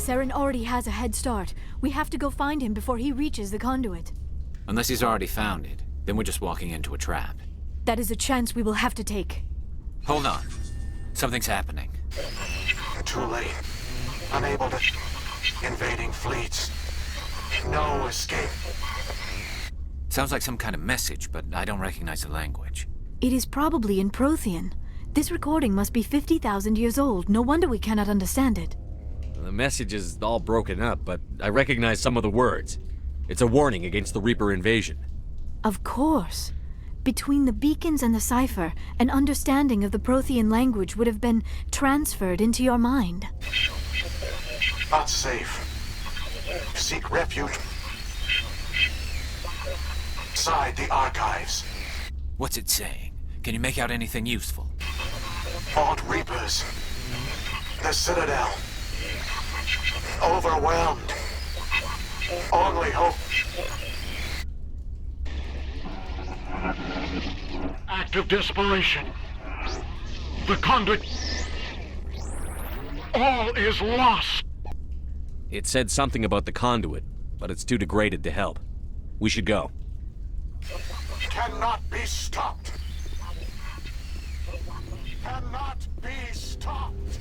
Saren already has a head start. We have to go find him before he reaches the conduit. Unless he's already found it, then we're just walking into a trap. That is a chance we will have to take. Hold on. Something's happening. Too late. Unable to... Invading fleets. No escape. Sounds like some kind of message, but I don't recognize the language. It is probably in Prothean. This recording must be 50,000 years old. No wonder we cannot understand it. The message is all broken up, but I recognize some of the words. It's a warning against the Reaper invasion. Of course. Between the beacons and the cipher, an understanding of the Prothean language would have been transferred into your mind. Not safe. Seek refuge. Inside the archives. What's it saying? Can you make out anything useful? Fought Reapers. The Citadel. Overwhelmed. Only hope. Act of desperation. The conduit. All is lost. It said something about the conduit, but it's too degraded to help. We should go. Cannot be stopped. Cannot be stopped.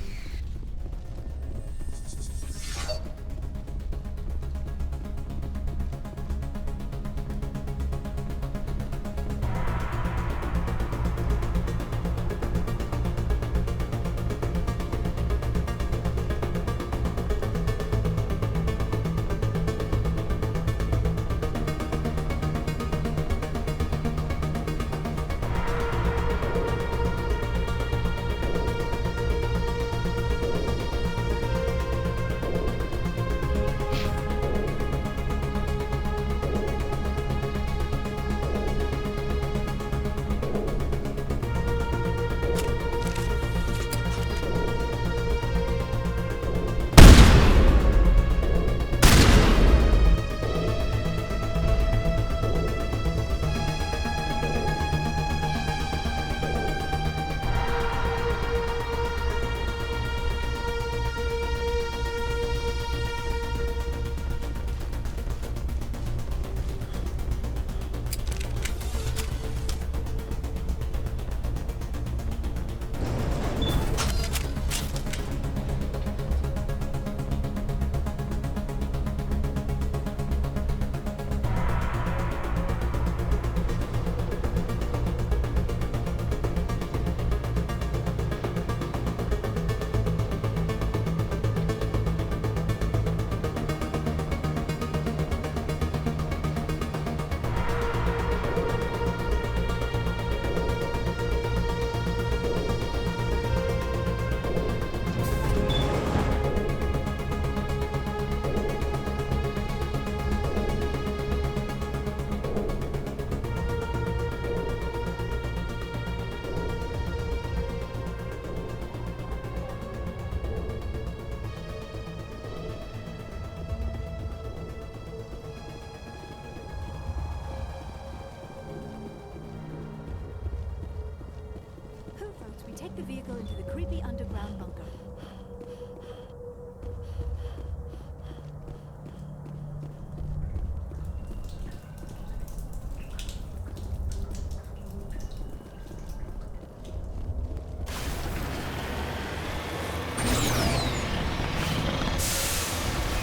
Take the vehicle into the creepy underground bunker.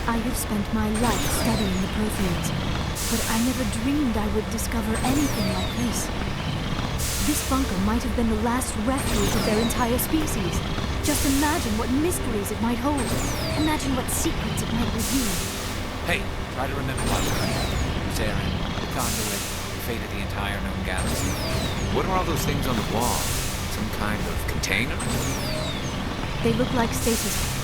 I have spent my life studying the Protheans, but I never dreamed I would discover anything like this. This bunker might have been the last refuge of their entire species. Just imagine what mysteries it might hold. Imagine what secrets it might reveal. Hey, try to remember what Saren, the conduit, the fate of the entire known galaxy. What are all those things on the wall? Some kind of container? They look like stasis.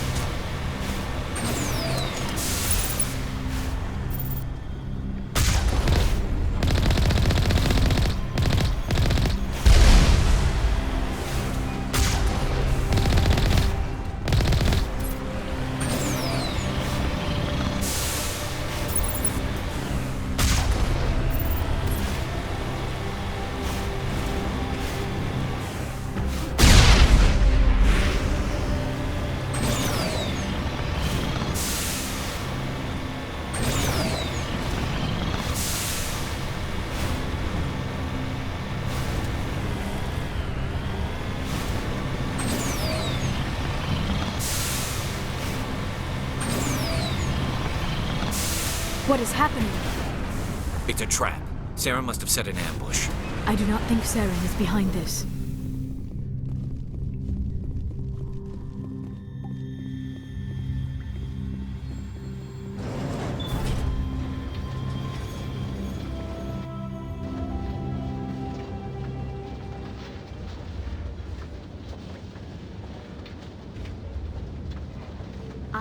What is happening? It's a trap. Sarah must have set an ambush. I do not think Saren is behind this.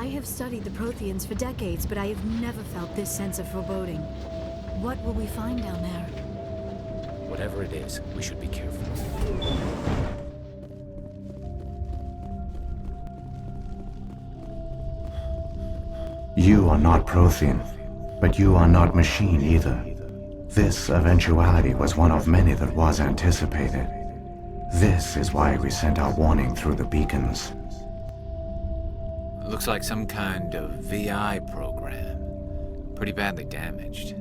I have studied the Protheans for decades, but I have never felt this sense of foreboding. What will we find down there? Whatever it is, we should be careful. You are not Prothean, but you are not machine either. This eventuality was one of many that was anticipated. This is why we sent our warning through the beacons. Looks like some kind of VI program. Pretty badly damaged.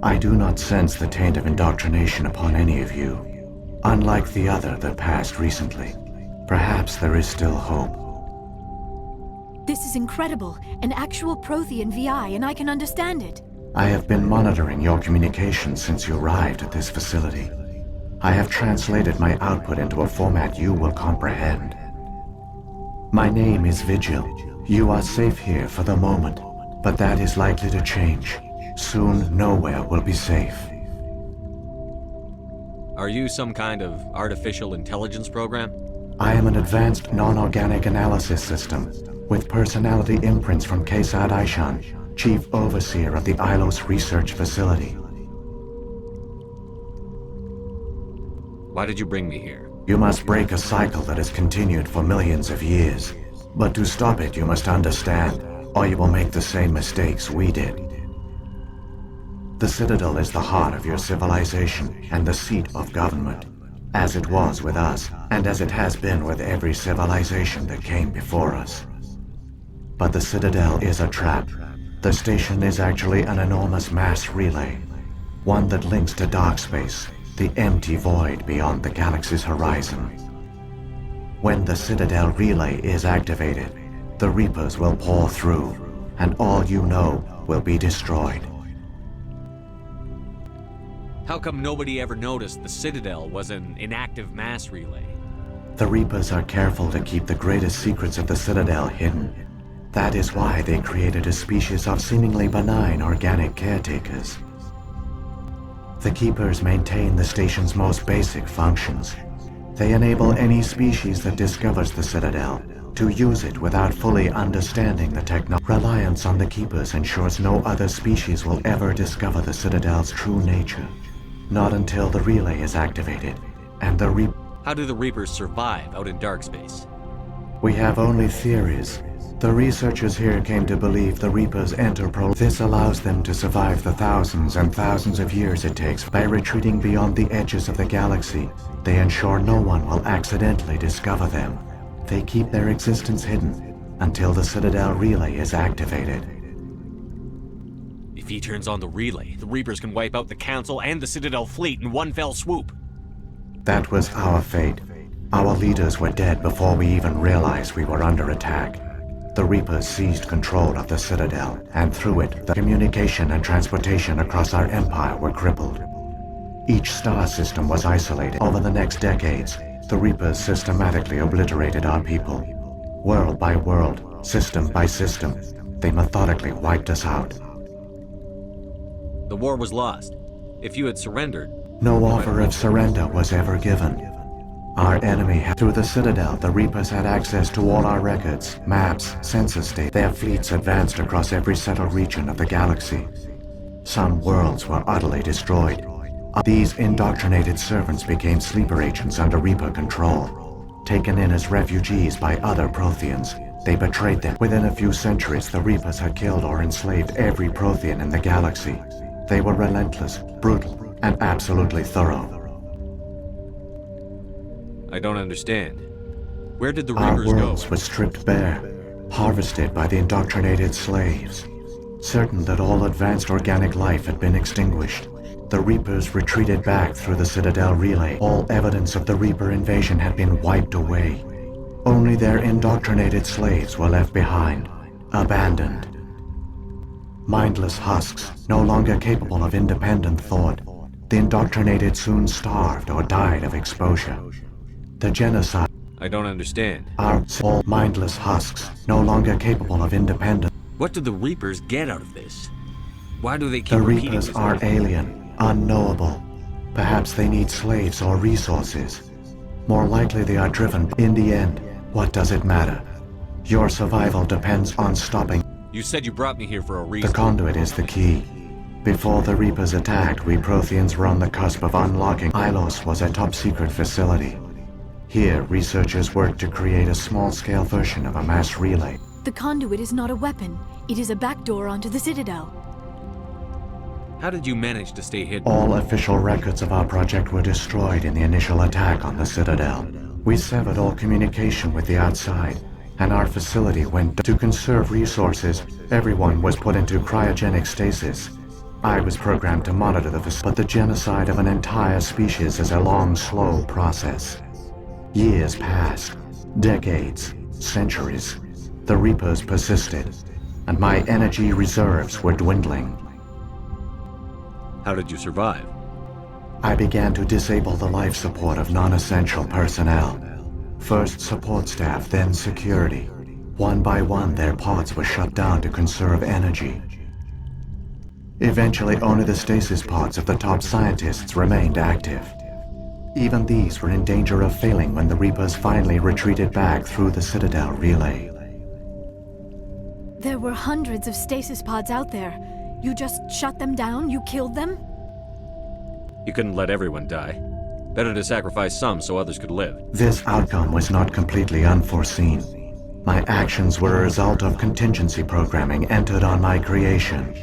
I do not sense the taint of indoctrination upon any of you, unlike the other that passed recently. Perhaps there is still hope. This is incredible. An actual Prothean VI, and I can understand it. I have been monitoring your communications since you arrived at this facility. I have translated my output into a format you will comprehend. My name is Vigil. You are safe here for the moment, but that is likely to change. Soon, nowhere will be safe. Are you some kind of artificial intelligence program? I am an advanced non-organic analysis system, with personality imprints from Kesad Aishan, Chief Overseer of the Ilos Research Facility. Why did you bring me here? You must break a cycle that has continued for millions of years. But to stop it, you must understand, or you will make the same mistakes we did. The Citadel is the heart of your civilization and the seat of government, as it was with us, and as it has been with every civilization that came before us. But the Citadel is a trap. The station is actually an enormous mass relay, one that links to dark space, the empty void beyond the galaxy's horizon. When the Citadel relay is activated, the Reapers will pour through, and all you know will be destroyed. How come nobody ever noticed the Citadel was an inactive mass relay? The Reapers are careful to keep the greatest secrets of the Citadel hidden. That is why they created a species of seemingly benign organic caretakers. The Keepers maintain the station's most basic functions. They enable any species that discovers the Citadel to use it without fully understanding the technology. Reliance on the Keepers ensures no other species will ever discover the Citadel's true nature. Not until the relay is activated, and the How do the Reapers survive out in dark space? We have only theories. The researchers here came to believe the Reapers enter This allows them to survive the thousands and thousands of years it takes. By retreating beyond the edges of the galaxy, they ensure no one will accidentally discover them. They keep their existence hidden until the Citadel relay is activated. If he turns on the relay, the Reapers can wipe out the Council and the Citadel fleet in one fell swoop. That was our fate. Our leaders were dead before we even realized we were under attack. The Reapers seized control of the Citadel, and through it, the communication and transportation across our empire were crippled. Each star system was isolated. Over the next decades, the Reapers systematically obliterated our people. World by world, system by system, they methodically wiped us out. The war was lost. If you had surrendered... No offer of surrender was ever given. Our enemy had, through the Citadel, the Reapers had access to all our records, maps, census data. Their fleets advanced across every settled region of the galaxy. Some worlds were utterly destroyed. These indoctrinated servants became sleeper agents under Reaper control. Taken in as refugees by other Protheans, they betrayed them. Within a few centuries, the Reapers had killed or enslaved every Prothean in the galaxy. They were relentless, brutal, and absolutely thorough. I don't understand. Where did the Our Reapers go? worlds were stripped bare, harvested by the indoctrinated slaves. Certain that all advanced organic life had been extinguished, the Reapers retreated back through the Citadel relay. All evidence of the Reaper invasion had been wiped away. Only their indoctrinated slaves were left behind, abandoned. mindless husks, no longer capable of independent thought. The indoctrinated soon starved or died of exposure. The genocide I don't understand. are all mindless husks, no longer capable of independent. What do the Reapers get out of this? Why do they keep The repeating Reapers this? are alien, unknowable. Perhaps they need slaves or resources. More likely they are driven. In the end, what does it matter? Your survival depends on stopping. You said you brought me here for a The reason. conduit is the key. Before the Reapers attacked, we Protheans were on the cusp of unlocking. Ilos was a top-secret facility. Here, researchers worked to create a small-scale version of a mass relay. The conduit is not a weapon. It is a backdoor onto the Citadel. How did you manage to stay hidden? All official records of our project were destroyed in the initial attack on the Citadel. We severed all communication with the outside, and our facility went to conserve resources. Everyone was put into cryogenic stasis. I was programmed to monitor the facility, but the genocide of an entire species is a long, slow process. Years passed, decades, centuries. The Reapers persisted, and my energy reserves were dwindling. How did you survive? I began to disable the life support of non-essential personnel. First support staff, then security. One by one, their pods were shut down to conserve energy. Eventually, only the stasis pods of the top scientists remained active. Even these were in danger of failing when the Reapers finally retreated back through the Citadel relay. There were hundreds of stasis pods out there. You just shut them down? You killed them? You couldn't let everyone die. Better to sacrifice some so others could live. This outcome was not completely unforeseen. My actions were a result of contingency programming entered on my creation.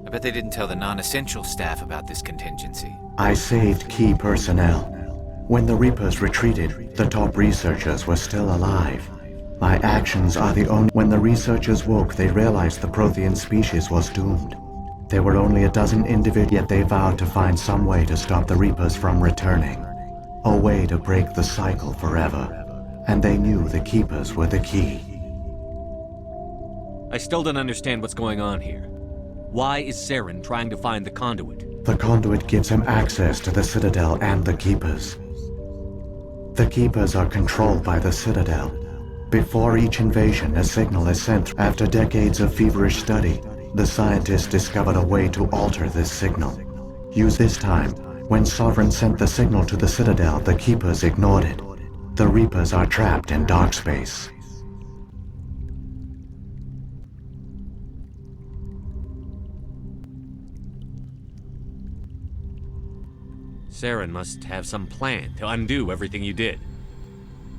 I bet they didn't tell the non-essential staff about this contingency. I saved key personnel. When the Reapers retreated, the top researchers were still alive. My actions are the only... When the researchers woke, they realized the Prothean species was doomed. There were only a dozen individuals, yet they vowed to find some way to stop the Reapers from returning. A way to break the cycle forever. And they knew the Keepers were the key. I still don't understand what's going on here. Why is Saren trying to find the conduit? The conduit gives him access to the Citadel and the Keepers. The Keepers are controlled by the Citadel. Before each invasion, a signal is sent. After decades of feverish study, the scientists discovered a way to alter this signal. Use this time, when Sovereign sent the signal to the Citadel, the Keepers ignored it. The Reapers are trapped in dark space. Saren must have some plan to undo everything you did.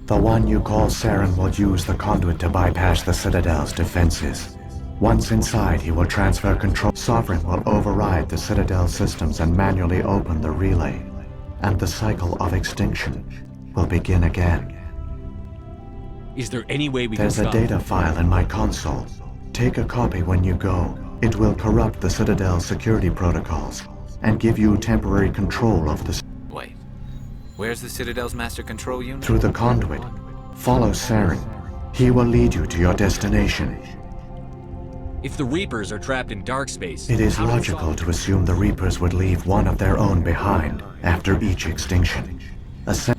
The one you call Saren will use the conduit to bypass the Citadel's defenses. Once inside, he will transfer control. Sovereign will override the Citadel systems and manually open the relay. And the cycle of extinction will begin again. Is there any way we can There's a stop? data file in my console. Take a copy when you go. It will corrupt the Citadel's security protocols and give you temporary control of the... Wait, where's the Citadel's master control unit? Through the conduit. Follow Saren. He will lead you to your destination. If the Reapers are trapped in dark space, It is how do we logical solve- to assume the Reapers would leave one of their own behind after each extinction.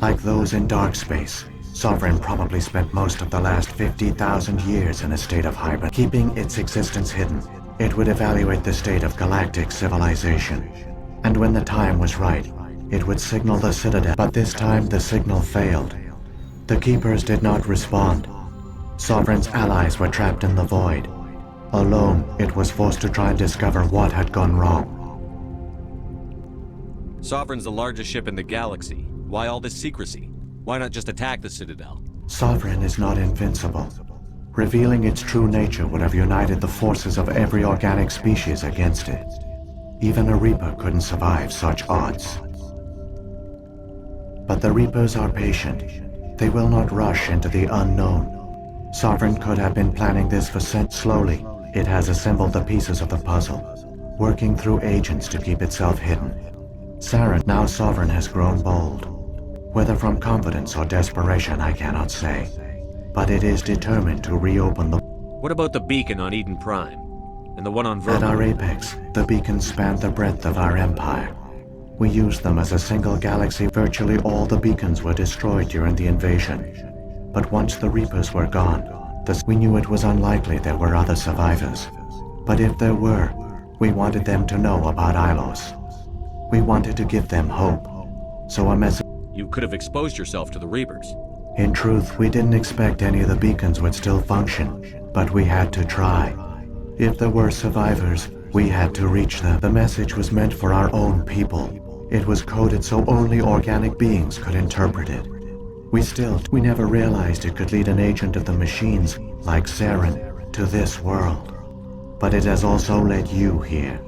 Like those in dark space, Sovereign probably spent most of the last 50,000 years in a state of hibernation. Keeping its existence hidden, it would evaluate the state of galactic civilization. And when the time was right, it would signal the Citadel. But this time the signal failed. The Keepers did not respond. Sovereign's allies were trapped in the void. Alone, it was forced to try and discover what had gone wrong. Sovereign's the largest ship in the galaxy. Why all this secrecy? Why not just attack the Citadel? Sovereign is not invincible. Revealing its true nature would have united the forces of every organic species against it. Even a Reaper couldn't survive such odds. But the Reapers are patient. They will not rush into the unknown. Sovereign could have been planning this for slowly. It has assembled the pieces of the puzzle, working through agents to keep itself hidden. Saren, now Sovereign, has grown bold. Whether from confidence or desperation, I cannot say. But it is determined to reopen the... What about the beacon on Eden Prime? And the one on At our Vermont. apex, the beacons spanned the breadth of our empire. We used them as a single galaxy. Virtually all the beacons were destroyed during the invasion. But once the Reapers were gone, we knew it was unlikely there were other survivors. But if there were, we wanted them to know about Ilos. We wanted to give them hope. So a message... You could have exposed yourself to the Reapers. In truth, we didn't expect any of the beacons would still function, but we had to try. If there were survivors, we had to reach them. The message was meant for our own people. It was coded so only organic beings could interpret it. We never realized it could lead an agent of the machines, like Saren, to this world. But it has also led you here.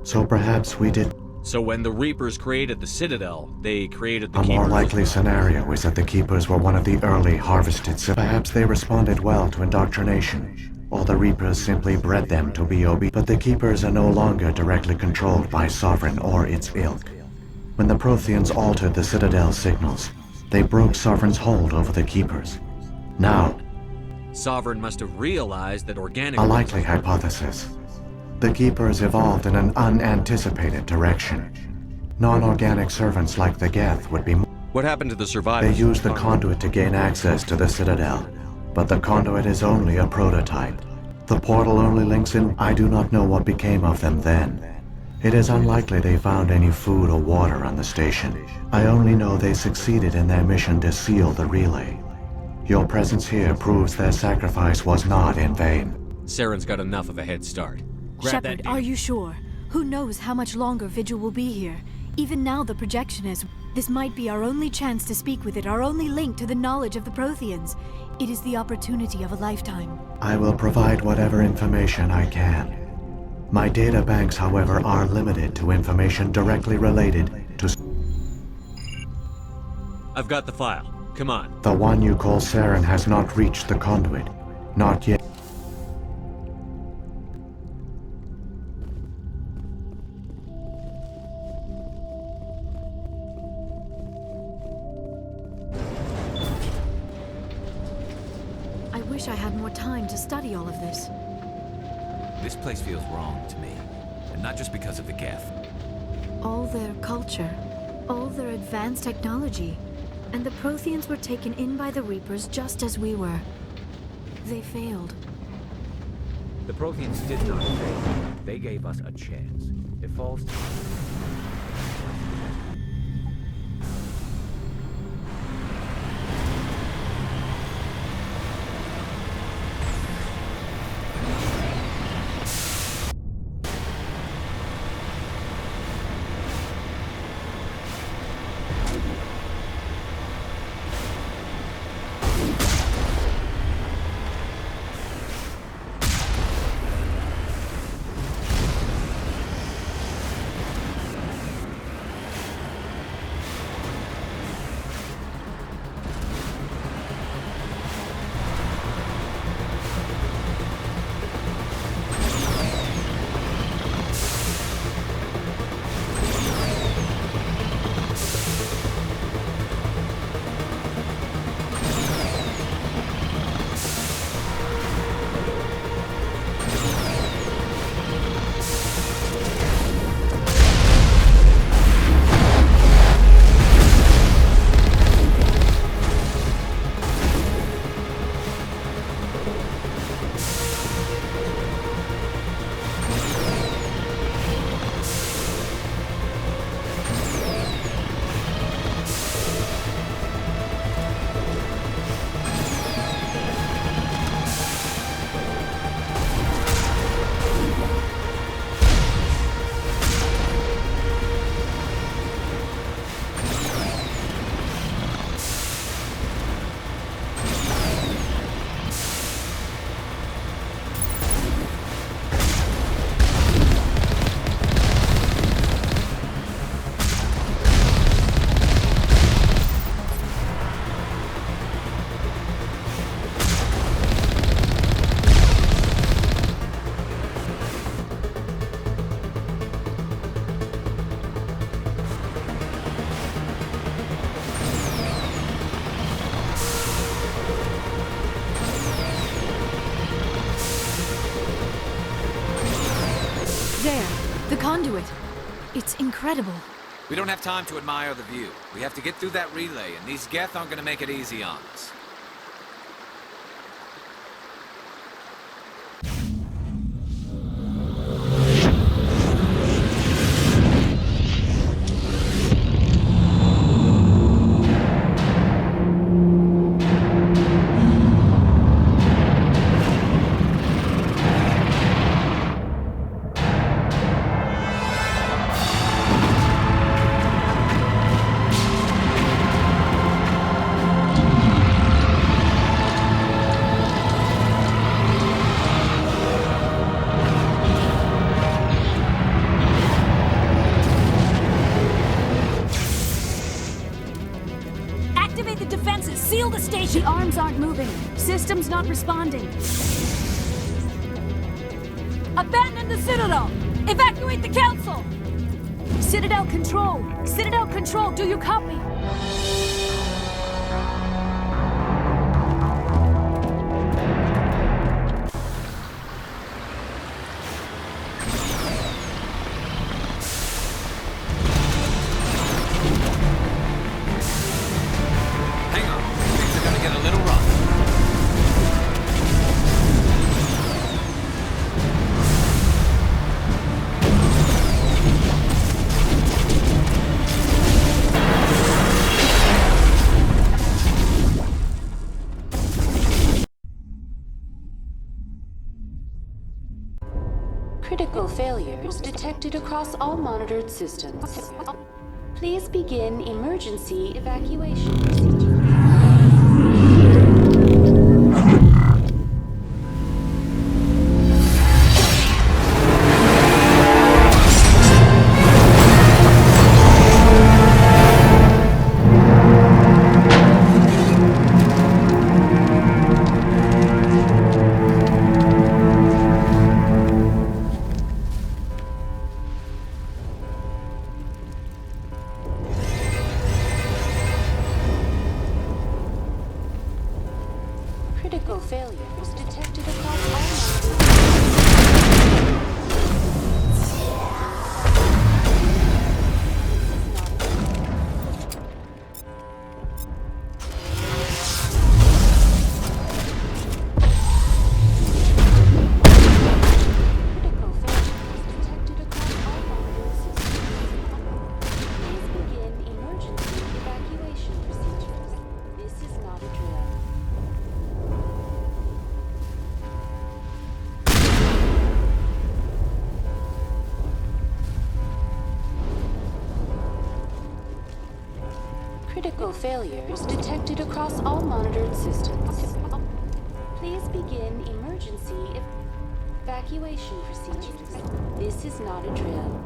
So perhaps we did... So when the Reapers created the Citadel, they created the A Keepers. more likely scenario is that the Keepers were one of the early harvested. Perhaps they responded well to indoctrination, or the Reapers simply bred them to be obedient. But the Keepers are no longer directly controlled by Sovereign or its ilk. When the Protheans altered the Citadel signals, they broke Sovereign's hold over the Keepers. Now, Sovereign must have realized that organic... a likely hypothesis. The Keepers evolved in an unanticipated direction. Non-organic servants like the Geth would be... What happened to the They survivors? used the conduit to gain access to the Citadel, but the conduit is only a prototype. The portal only links in... I do not know what became of them then. It is unlikely they found any food or water on the station. I only know they succeeded in their mission to seal the relay. Your presence here proves their sacrifice was not in vain. Saren's got enough of a head start. Grab that Shepard, are deal. you sure? Who knows how much longer Vigil will be here? Even now the projection is... This might be our only chance to speak with it, our only link to the knowledge of the Protheans. It is the opportunity of a lifetime. I will provide whatever information I can. My data banks, however, are limited to information directly related to... I've got the file. Come on. The one you call Saren has not reached the conduit. Not yet. I wish I had more time to study all of this. This place feels wrong to me. And not just because of the Geth. All their culture, all their advanced technology, and the Protheans were taken in by the Reapers just as we were. They failed. The Protheans did not fail. They gave us a chance. It falls to... conduit. It's incredible. We don't have time to admire the view. We have to get through that relay, and these Geth aren't gonna make it easy on us. Activate the defenses! Seal the station! The arms aren't moving. Systems not responding. Abandon the Citadel! Evacuate the Council! Citadel Control! Citadel Control, do you copy? Hang on. Things are gonna get a little rough. Critical failures detected across all monitored systems. Please begin emergency evacuation procedure. Critical failures detected across all monitored Critical failures detected across all monitored systems. Please begin emergency evacuation procedures. This is not a drill. Critical failures detected across all monitored systems. Please begin emergency evacuation procedures. This is not a drill.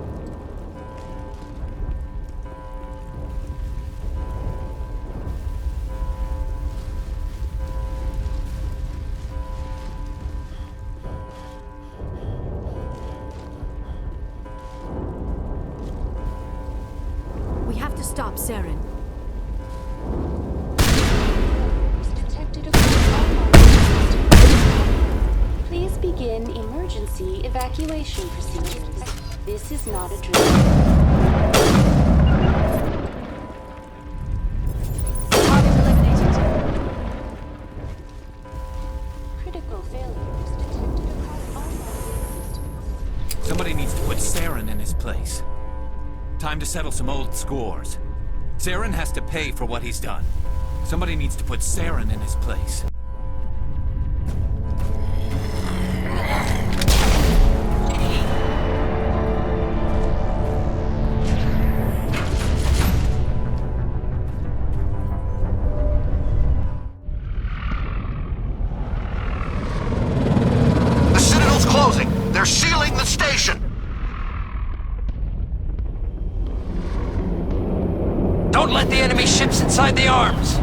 We have to stop Saren. Detected across all monitored systems. Please begin emergency evacuation procedures. This is not a drill. Target eliminated. Critical failures detected across all monitored systems. Somebody needs to put Saren in his place. Time to settle some old scores. Saren has to pay for what he's done. Somebody needs to put Saren in his place. The Citadel's closing. They're sealing the station. Don't let the enemy ships inside the arms!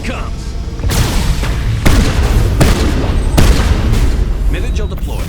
comes! Mid-angel deployed.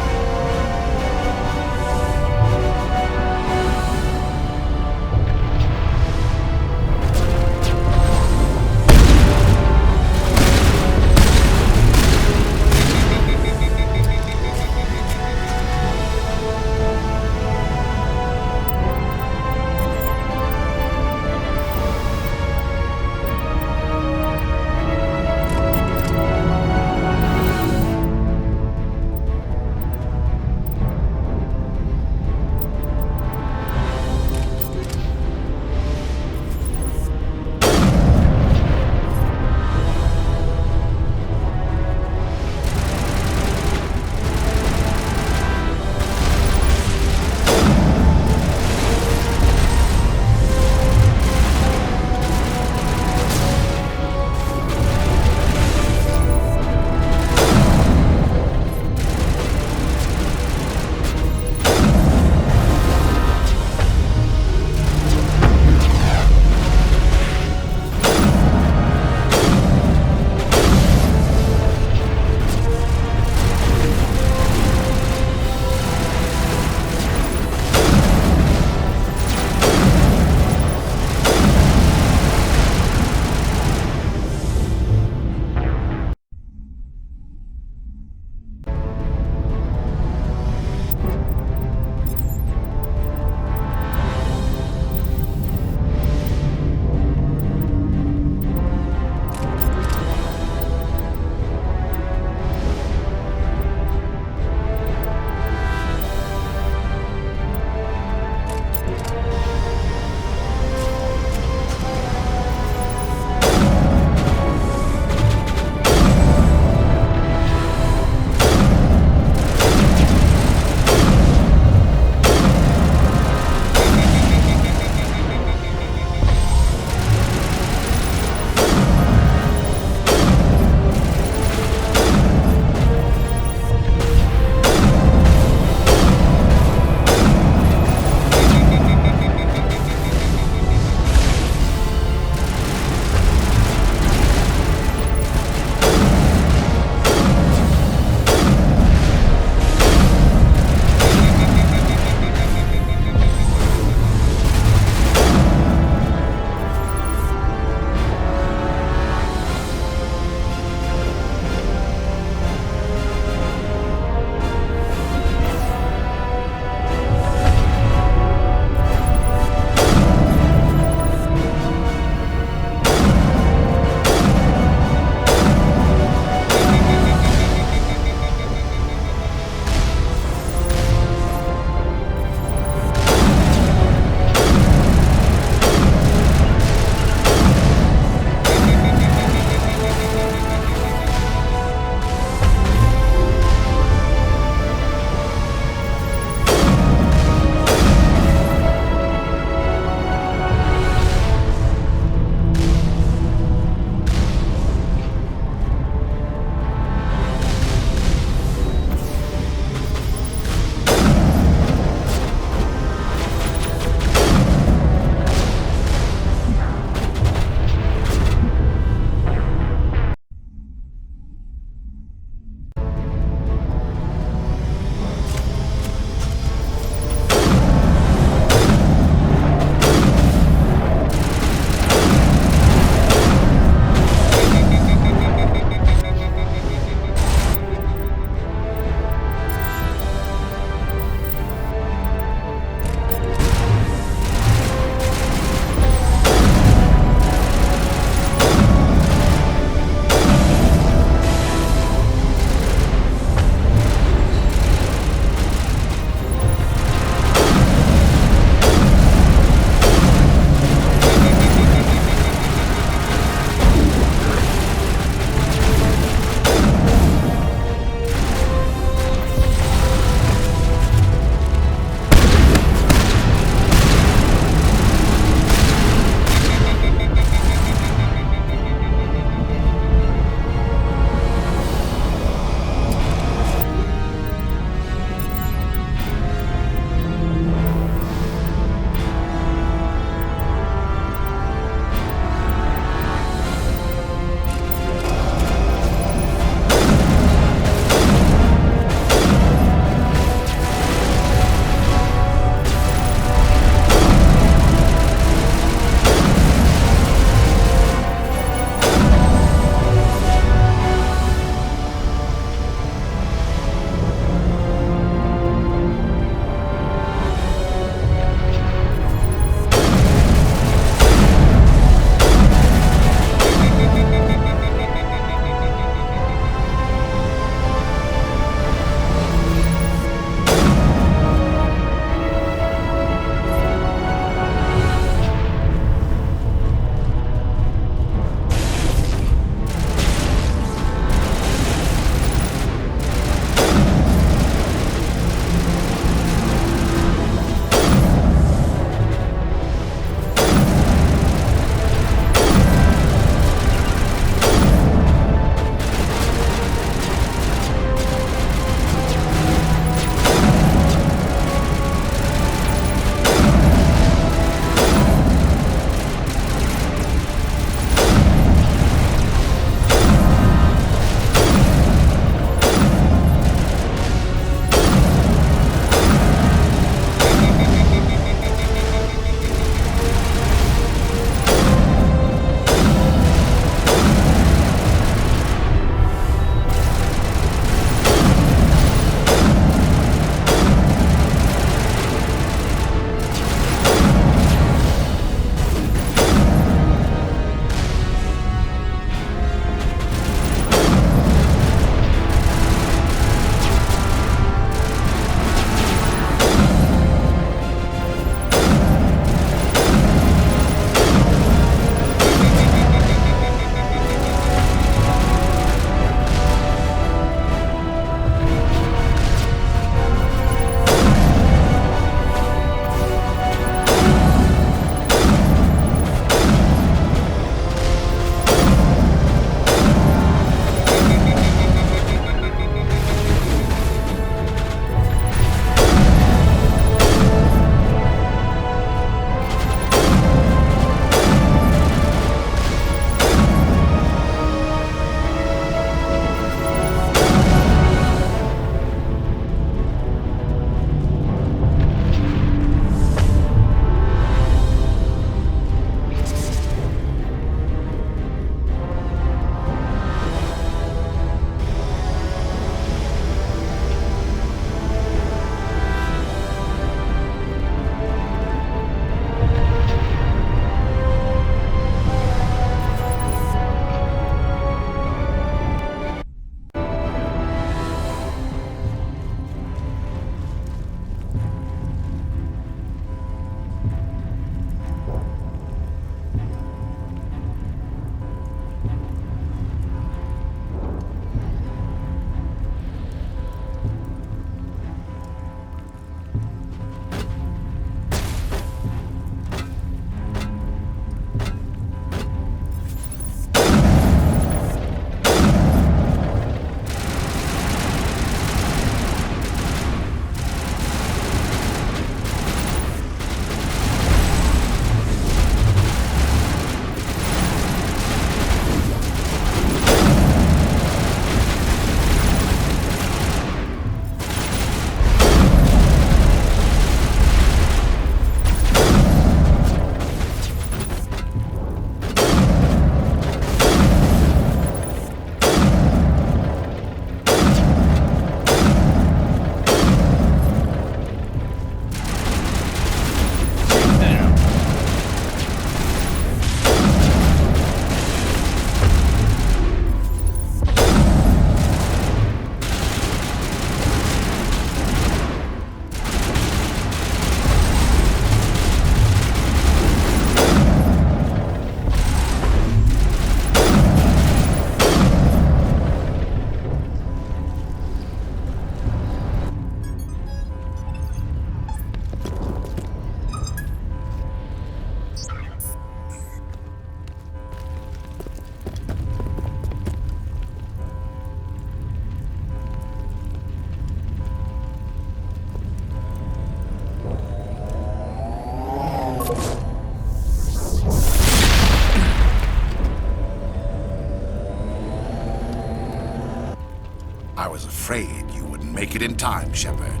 afraid you wouldn't make it in time, Shepard.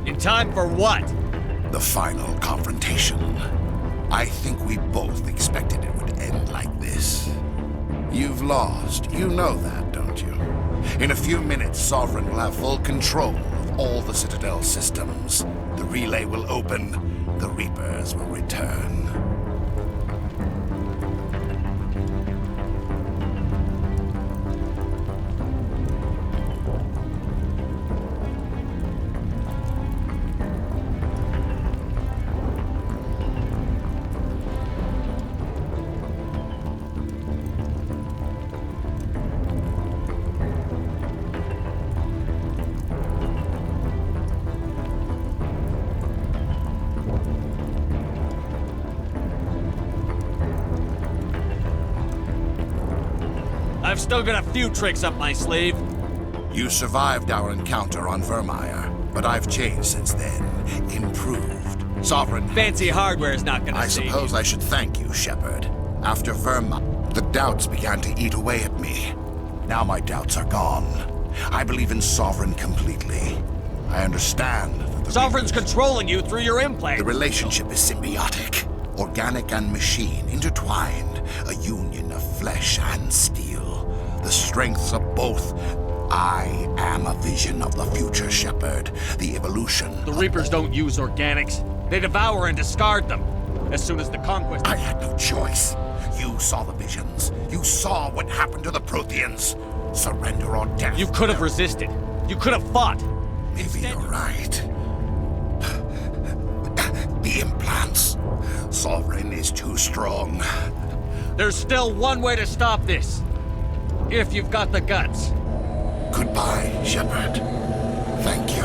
In time for what? The final confrontation. I think we both expected it would end like this. You've lost. You know that, don't you? In a few minutes, Sovereign will have full control of all the Citadel systems. The relay will open. The Reapers will return. I've still got a few tricks up my sleeve. You survived our encounter on Vermeer, but I've changed since then. Improved. Sovereign. Fancy hardware's not gonna I save suppose you. I should thank you, Shepard. After Vermeer, the doubts began to eat away at me. Now my doubts are gone. I believe in Sovereign completely. I understand that the Sovereign's controlling you through your implant. The relationship is symbiotic. Organic and machine intertwined. A union of flesh and steel. The strengths of both. I am a vision of the future, Shepard. The evolution. The Reapers don't use organics. They devour and discard them. As soon as the conquest... I had no choice. You saw the visions. You saw what happened to the Protheans. Surrender or death. You could have resisted. You could have fought. Maybe you're right. The implants. Sovereign is too strong. There's still one way to stop this. If you've got the guts. Goodbye, Shepard. Thank you.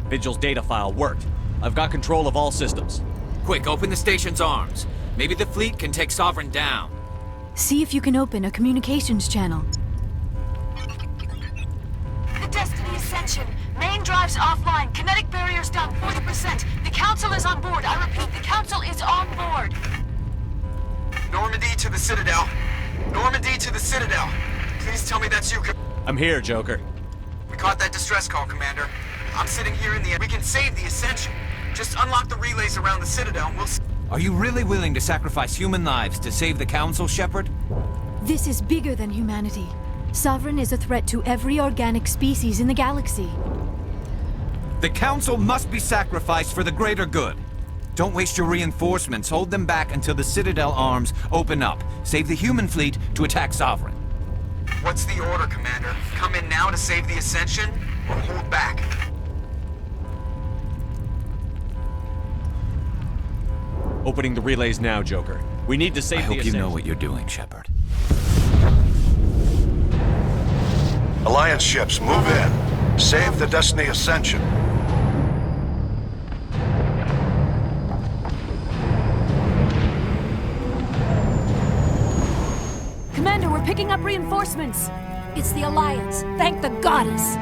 Vigil's data file worked. I've got control of all systems. Quick, open the station's arms. Maybe the fleet can take Sovereign down. See if you can open a communications channel. The Destiny Ascension. Main drives offline. Kinetic barriers down 40%. The Council is on board. I repeat, the Council is on board. Normandy to the Citadel. Normandy to the Citadel. Please tell me that's you. I'm here, Joker. We caught that distress call, Commander. I'm sitting here in the... We can save the Ascension. Just unlock the relays around the Citadel and we'll... Are you really willing to sacrifice human lives to save the Council, Shepard? This is bigger than humanity. Sovereign is a threat to every organic species in the galaxy. The Council must be sacrificed for the greater good. Don't waste your reinforcements. Hold them back until the Citadel arms open up. Save the human fleet to attack Sovereign. What's the order, Commander? Come in now to save the Ascension, or hold back? Opening the relays now, Joker. We need to save I the hope you Ascension. know what you're doing, Shepard. Alliance ships, move in. Save the Destiny Ascension. Commander, we're picking up reinforcements. It's the Alliance. Thank the goddess.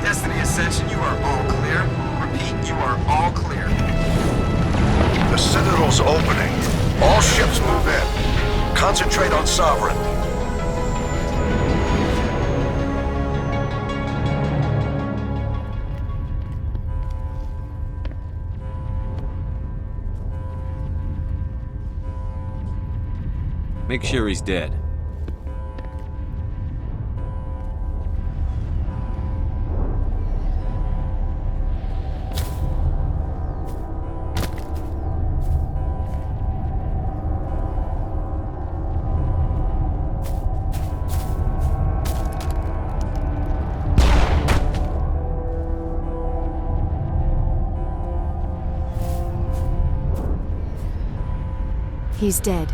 Destiny Ascension, you are all clear. Repeat, you are all clear. The Citadel's opening. All ships move in. Concentrate on Sovereign. Make sure he's dead. He's dead.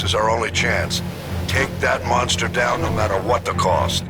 This is our only chance. Take that monster down no matter what the cost.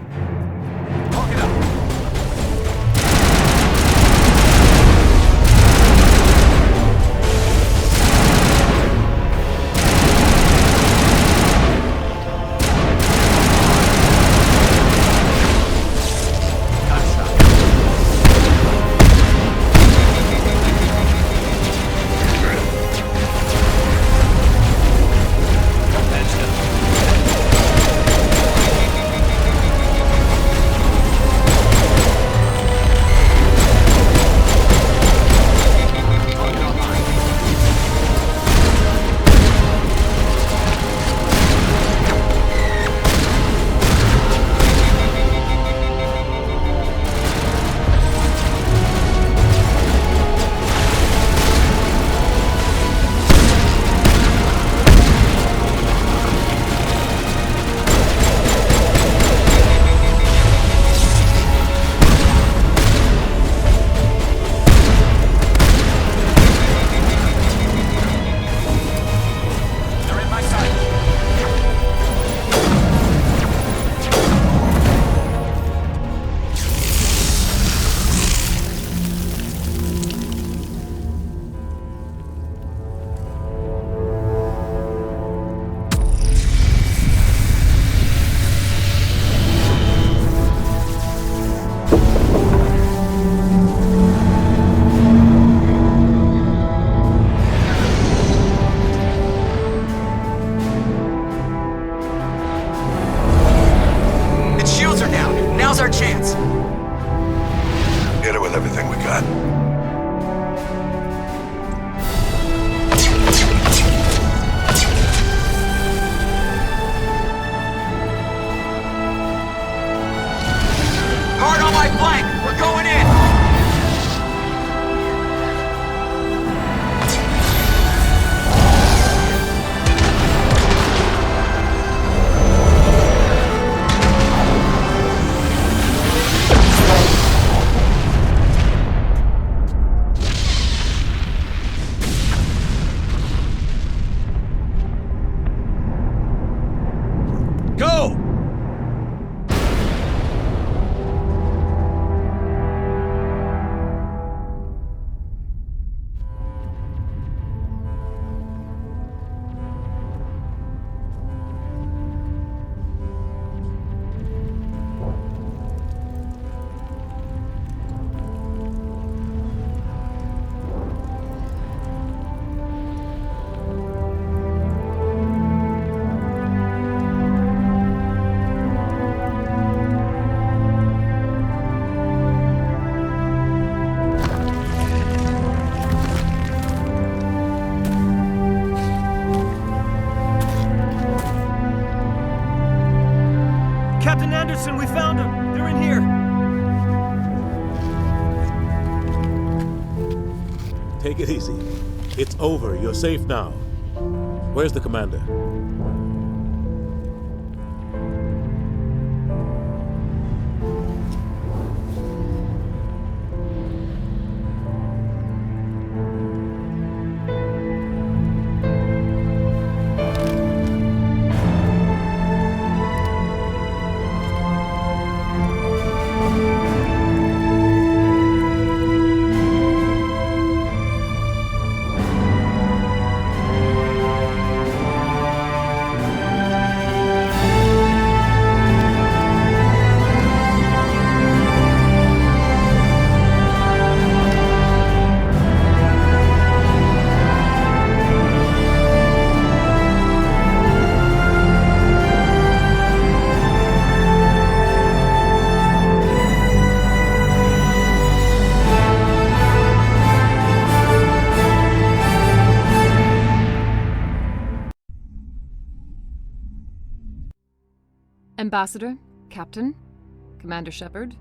Listen, we found them! They're in here! Take it easy. It's over. You're safe now. Where's the commander? Ambassador, Captain, Commander Shepard,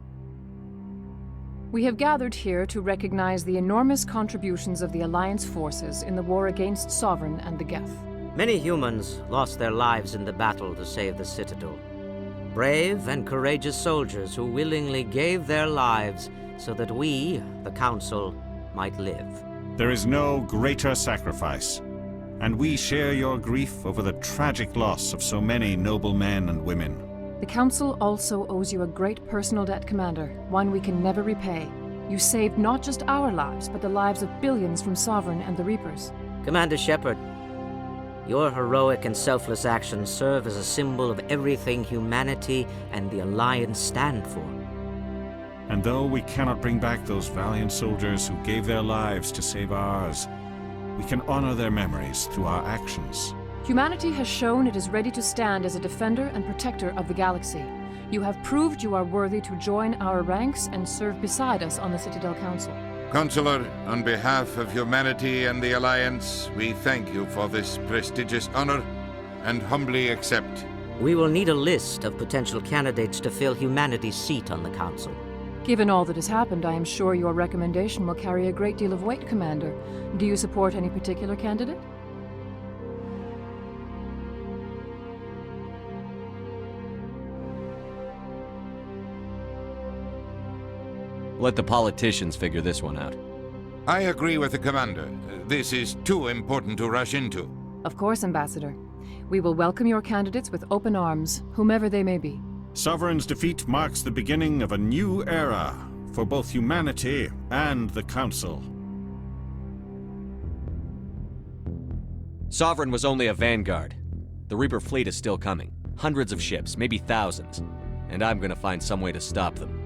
we have gathered here to recognize the enormous contributions of the Alliance forces in the war against Sovereign and the Geth. Many humans lost their lives in the battle to save the Citadel. Brave and courageous soldiers who willingly gave their lives so that we, the Council, might live. There is no greater sacrifice, and we share your grief over the tragic loss of so many noble men and women. The Council also owes you a great personal debt, Commander, one we can never repay. You saved not just our lives, but the lives of billions from Sovereign and the Reapers. Commander Shepard, your heroic and selfless actions serve as a symbol of everything humanity and the Alliance stand for. And though we cannot bring back those valiant soldiers who gave their lives to save ours, we can honor their memories through our actions. Humanity has shown it is ready to stand as a defender and protector of the galaxy. You have proved you are worthy to join our ranks and serve beside us on the Citadel Council. Counselor, on behalf of humanity and the Alliance, we thank you for this prestigious honor and humbly accept. We will need a list of potential candidates to fill humanity's seat on the Council. Given all that has happened, I am sure your recommendation will carry a great deal of weight, Commander. Do you support any particular candidate? Let the politicians figure this one out. I agree with the Commander. This is too important to rush into. Of course, Ambassador. We will welcome your candidates with open arms, whomever they may be. Sovereign's defeat marks the beginning of a new era for both humanity and the Council. Sovereign was only a vanguard. The Reaper fleet is still coming. Hundreds of ships, maybe thousands. And I'm gonna find some way to stop them.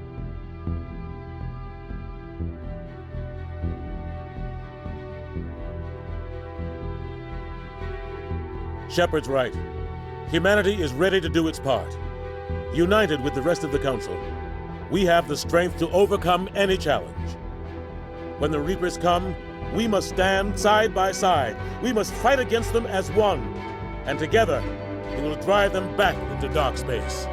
Shepard's right. Humanity is ready to do its part. United with the rest of the Council, we have the strength to overcome any challenge. When the Reapers come, we must stand side by side. We must fight against them as one. And together, we will drive them back into dark space.